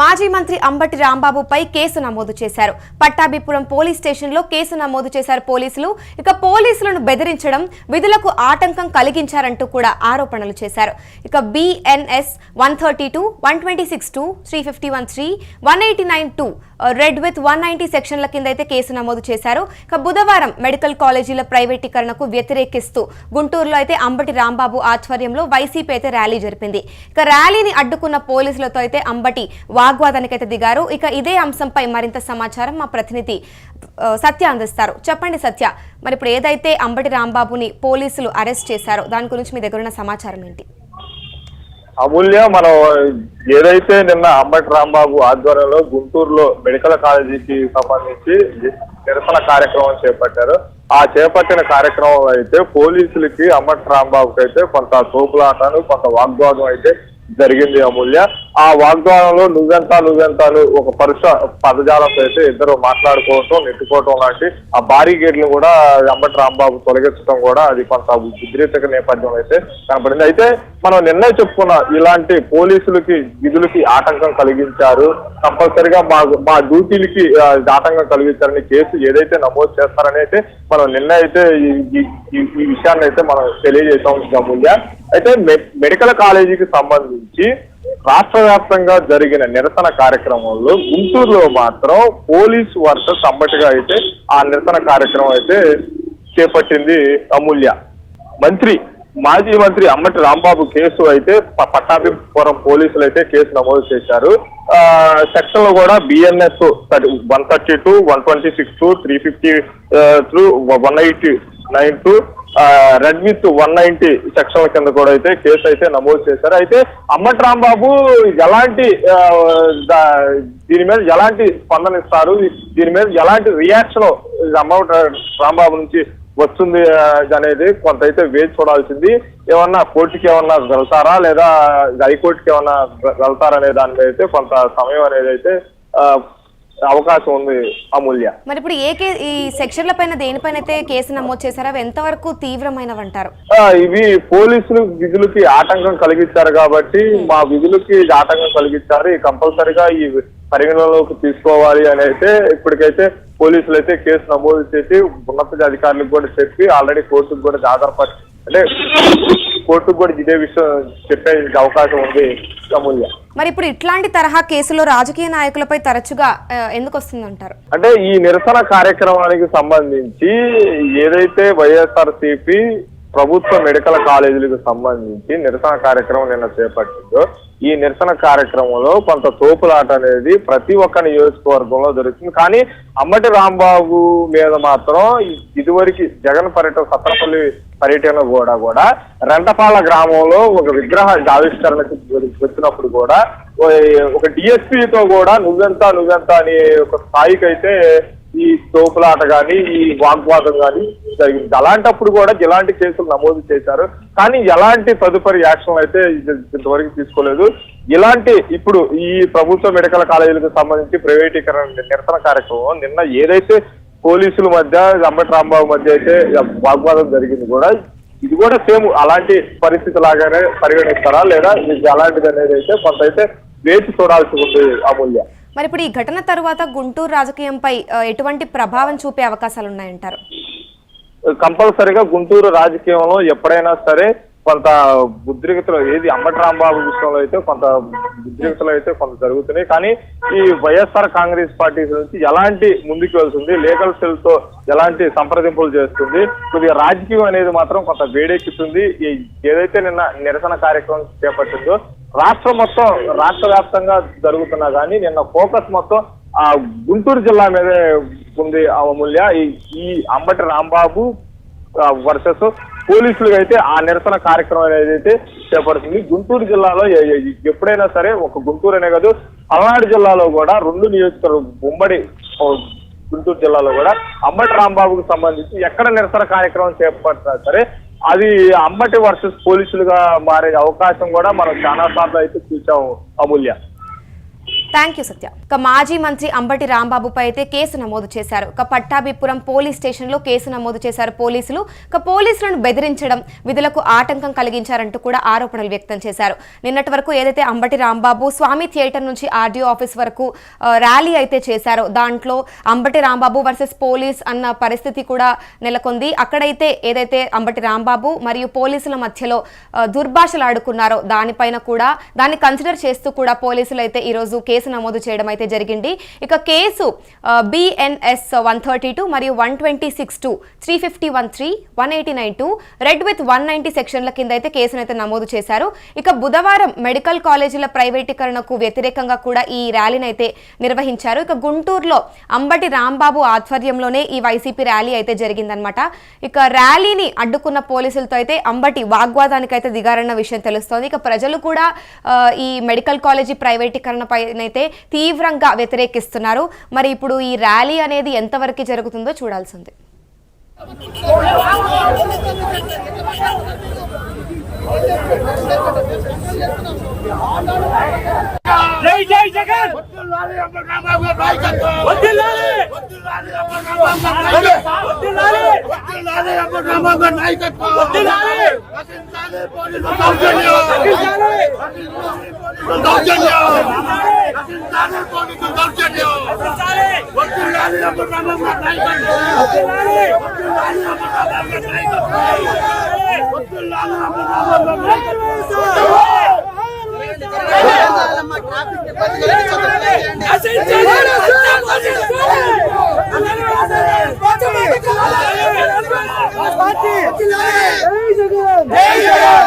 మాజీ మంత్రి అంబటి రాంబాబుపై కేసు నమోదు చేశారు. పట్టాభిపురం పోలీస్ స్టేషన్లో కేసు నమోదు చేశారు పోలీసులు. ఇక పోలీసులను బెదిరించడం, విధులకు ఆటంకం కలిగించారంటూ కూడా ఆరోపణలు చేశారు. ఇక బిఎన్ఎస్ 132, 126(2), 351(3), 189(2) రెడ్ విత్ 190 సెక్షన్ల కింద అయితే కేసు నమోదు చేశారు. ఇక బుధవారం మెడికల్ కాలేజీల ప్రైవేటీకరణకు వ్యతిరేకిస్తూ గుంటూరులో అయితే అంబటి రాంబాబు ఆధ్వర్యంలో వైసీపీ అయితే ర్యాలీ జరిపింది. ఇక ర్యాలీని అడ్డుకున్న పోలీసులతో అయితే అంబటి వాగ్వాదానికి అయితే దిగారు. ఇక ఇదే అంశంపై మరింత సమాచారం మా ప్రతినిధి సత్య అందిస్తారు. చెప్పండి సత్య, మరి ఇప్పుడు ఏదైతే అంబటి రాంబాబుని పోలీసులు అరెస్ట్ చేశారో దాని గురించి మీ దగ్గర ఉన్న సమాచారం ఏంటి? అమూల్య, మనం ఏదైతే నిన్న అంబటి రాంబాబు ఆధ్వర్యంలో గుంటూరులో మెడికల్ కాలేజీకి సంబంధించి నిరసన కార్యక్రమం చేపట్టారు. ఆ చేపట్టిన కార్యక్రమం అయితే పోలీసులకి అంబటి రాంబాబుకి అయితే కొంత తోపులాటను, కొంత వాగ్వాదం అయితే జరిగింది అమూల్య. ఆ వాగ్దానంలో నువ్వెంతాను ఒక పరుష పదజాలంతో అయితే ఇద్దరు మాట్లాడుకోవటం, నెట్టుకోవటం లాంటి ఆ బారిగేడ్లు కూడా అంబటి రాంబాబు తొలగించడం కూడా అది కొంత ఉద్రిక్తక నేపథ్యం అయితే కనపడింది. అయితే మనం నిన్నే చెప్పుకున్న ఇలాంటి పోలీసులకి విధులకి ఆటంకం కలిగించారు, కంపల్సరిగా మా డ్యూటీలకి ఆటంకం కలిగించారని కేసు ఏదైతే నమోదు చేస్తారని అయితే మనం నిన్న అయితే ఈ విషయాన్ని అయితే మనం తెలియజేసాం అమూల్య. అయితే మెడికల్ కాలేజీకి సంబంధించి రాష్ట్ర వ్యాప్తంగా జరిగిన నిరసన కార్యక్రమంలో గుంటూరులో మాత్రం పోలీసు వర్సెస్ అంబటిగా అయితే ఆ నిరసన కార్యక్రమం అయితే చేపట్టింది అమూల్య. మాజీ మంత్రి అంబటి రాంబాబు కేసు అయితే పట్టాభిపురం పోలీసులు అయితే కేసు నమోదు చేశారు. సెక్షన్ లో కూడా బిఎన్ఎస్ 132, 126(2), 350(2), 189(2), రెడ్ విత్ 190 సెక్షన్ల కింద కూడా అయితే కేసు అయితే నమోదు చేశారు. అయితే అంబటి రాంబాబు దీని మీద ఎలాంటి స్పందన ఇస్తారు, దీని మీద ఎలాంటి రియాక్షన్ అంబటి రాంబాబు నుంచి వస్తుంది అనేది కొంత అయితే వేచి చూడాల్సింది. ఏమన్నా కోర్టుకి ఏమన్నా వెళ్తారా లేదా హైకోర్టుకి ఏమన్నా వెళ్తారా అనే దాని మీద అయితే కొంత సమయం అనేది అయితే అవకాశం ఉంది అమూల్య. మరి ఇప్పుడు ఈ సెక్షన్ల పైన దేనిపైన అయితే కేసు నమోదు చేశారు, అవి ఎంతవరకు తీవ్రమైనవంటారు? ఇవి పోలీసులు విధులకి ఆటంకం కలిగించారు కాబట్టి మా విధులకి ఆటంకం కలిగించారు, కంపల్సరిగా ఈ పరిగణలోకి తీసుకోవాలి అని అయితే ఇప్పటికైతే పోలీసులు అయితే కేసు నమోదు చేసి ఉన్నత అధికారులకు కూడా చెప్పి ఆల్రెడీ కోర్టుకు కూడా కోర్టుకు కూడా ఇదే విషయం చెప్పే అవకాశం ఉంది అమూల్య. మరి ఇప్పుడు ఇట్లాంటి తరహా కేసులో రాజకీయ నాయకులపై తరచుగా ఎందుకు వస్తుందంటారు? అంటే ఈ నిరసన కార్యక్రమానికి సంబంధించి ఏదైతే వైఎస్ఆర్సీపీ ప్రభుత్వ మెడికల్ కాలేజీలకు సంబంధించి నిరసన కార్యక్రమం నిన్న చేపట్టిందో ఈ నిరసన కార్యక్రమంలో కొంత తోపులాట అనేది ప్రతి ఒక్క నియోజకవర్గంలో జరుగుతుంది. కానీ అంబటి రాంబాబు మీద మాత్రం ఇదివరకు జగన్ సత్తనపల్లి పర్యటన కూడా రెంటపాల గ్రామంలో ఒక విగ్రహ ఆవిష్కరణకు వచ్చినప్పుడు కూడా ఒక డిఎస్పీతో కూడా నువ్వెంత అని ఒక స్థాయికి అయితే ఈ తోపులాట కానీ ఈ వాగ్వాదం కానీ జరిగింది. అలాంటప్పుడు కూడా ఎలాంటి కేసులు నమోదు చేశారు, కానీ ఎలాంటి తదుపరి యాక్షన్ అయితే ఇంతవరకు తీసుకోలేదు. ఇప్పుడు ఈ ప్రభుత్వ మెడికల్ కాలేజీలకు సంబంధించి ప్రైవేటీకరణ నిరసన కార్యక్రమం నిన్న ఏదైతే పోలీసుల మధ్య అంబటి రాంబాబు మధ్య అయితే వాగ్వాదం జరిగింది కూడా ఇది కూడా సేమ్ అలాంటి పరిస్థితి లాగానే పరిగణిస్తారా లేదా అలాంటిది అనేది అయితే కొంత అయితే వేచి చూడాల్సి ఉంది అమూల్య. మరి ఇప్పుడు ఈ ఘటన తర్వాత గుంటూరు రాజకీయంపై ఎటువంటి ప్రభావం చూపే అవకాశాలు ఉన్నాయంటారు? కంపల్సరిగా గుంటూరు రాజకీయంలో ఎప్పుడైనా సరే కొంత ఉద్రిక్తలు అంబటి రాంబాబు విషయంలో అయితే కొంత ఉద్రిక్తలు అయితే కొంత జరుగుతున్నాయి. కానీ ఈ వైఎస్ఆర్ కాంగ్రెస్ పార్టీ నుంచి ఎలాంటి ముందుకు వెళ్తుంది, లీగల్ సెల్ తో ఎలాంటి సంప్రదింపులు చేస్తుంది, కొద్దిగా రాజకీయం అనేది మాత్రం కొంత వేడెక్కుతుంది. ఏదైతే నిన్న నిరసన కార్యక్రమం చేపట్టిందో రాష్ట్ర వ్యాప్తంగా జరుగుతున్నా కానీ నిన్న ఫోకస్ మొత్తం ఆ గుంటూరు జిల్లా మీదే ఉంది అమూల్య. ఈ అంబటి రాంబాబు వర్సెస్ పోలీసులు అయితే ఆ నిరసన కార్యక్రమం ఏదైతే చేపడుతుంది. గుంటూరు జిల్లాలో ఎప్పుడైనా సరే ఒక గుంటూరు అనే కాదు పల్నాడు జిల్లాలో కూడా 2 నియోజకవర్గం ఉమ్మడి గుంటూరు జిల్లాలో కూడా అంబటి రాంబాబుకు సంబంధించి ఎక్కడ నిరసన కార్యక్రమం చేపట్టినా సరే అది అంబటి వర్సెస్ పోలీసులుగా మారే అవకాశం కూడా మనం చాలా సార్లు అయితే చూసాము అమూల్య. థ్యాంక్ యూ సత్య. ఇక మాజీ మంత్రి అంబటి రాంబాబుపై అయితే కేసు నమోదు చేశారు. ఇక పట్టాభిపురం పోలీస్ స్టేషన్ లో కేసు నమోదు చేశారు పోలీసులు. ఇక పోలీసులను బెదిరించడం, విధులకు ఆటంకం కలిగించారంటూ కూడా ఆరోపణలు వ్యక్తం చేశారు. నిన్నటి వరకు ఏదైతే అంబటి రాంబాబు స్వామి థియేటర్ నుంచి ఆర్డీఓ ఆఫీస్ వరకు ర్యాలీ అయితే చేశారో దాంట్లో అంబటి రాంబాబు వర్సెస్ పోలీస్ అన్న పరిస్థితి కూడా నెలకొంది. అక్కడైతే ఏదైతే అంబటి రాంబాబు మరియు పోలీసుల మధ్యలో దుర్భాషలు ఆడుకున్నారో దానిపైన కూడా దాన్ని కన్సిడర్ చేస్తూ కూడా పోలీసులు అయితే ఈరోజు కేసు నమోదు చేయడం అయితే జరిగింది. ఇక కేసు BNS 132 మరియు 126(2), 350(1)(3), 189(2), రెడ్ విత్ 190 సెక్షన్ల కింద అయితే కేసునైతే నమోదు చేశారు. ఇక బుధవారం మెడికల్ కాలేజీల ప్రైవేటీకరణకు వ్యతిరేకంగా కూడా ఈ ర్యాలీని అయితే నిర్వహించారు. ఇక గుంటూరులో అంబటి రాంబాబు ఆధ్వర్యంలోనే ఈ వైసీపీ ర్యాలీ అయితే జరిగిందనమాట. ఇక ర్యాలీని అడ్డుకున్న పోలీసులతో అయితే అంబటి వాగ్వాదానికి అయితే దిగారన్న విషయం తెలుస్తోంది. ఇక ప్రజలు కూడా ఈ మెడికల్ కాలేజీ ప్రైవేటీకరణ పైనైతే తీవ్రంగా వ్యతిరేకిస్తున్నారు. మరి ఇప్పుడు ఈ ర్యాలీ అనేది ఎంతవరకు జరుగుతుందో చూడాల్సింది. జై జై జగన్ వద్దులాలి అంబటి రాంబాబు నాయకత్వం వద్దులాలి వద్దులాలి అంబటి రాంబాబు నాయకత్వం వద్దులాలి వద్దులాలి అంబటి రాంబాబు నాయకత్వం వద్దులాలి రక్షించాలి పోలీసు దౌర్జన్యం రక్షించాలి పోలీసు దౌర్జన్యం రక్షించాలి పోలీసు దౌర్జన్యం రక్షించాలి వద్దులాలి అంబటి రాంబాబు నాయకత్వం వద్దులాలి వద్దులాలి అంబటి రాంబాబు నాయకత్వం వద్దులాలి అంబటి రాంబాబు నాయకత్వం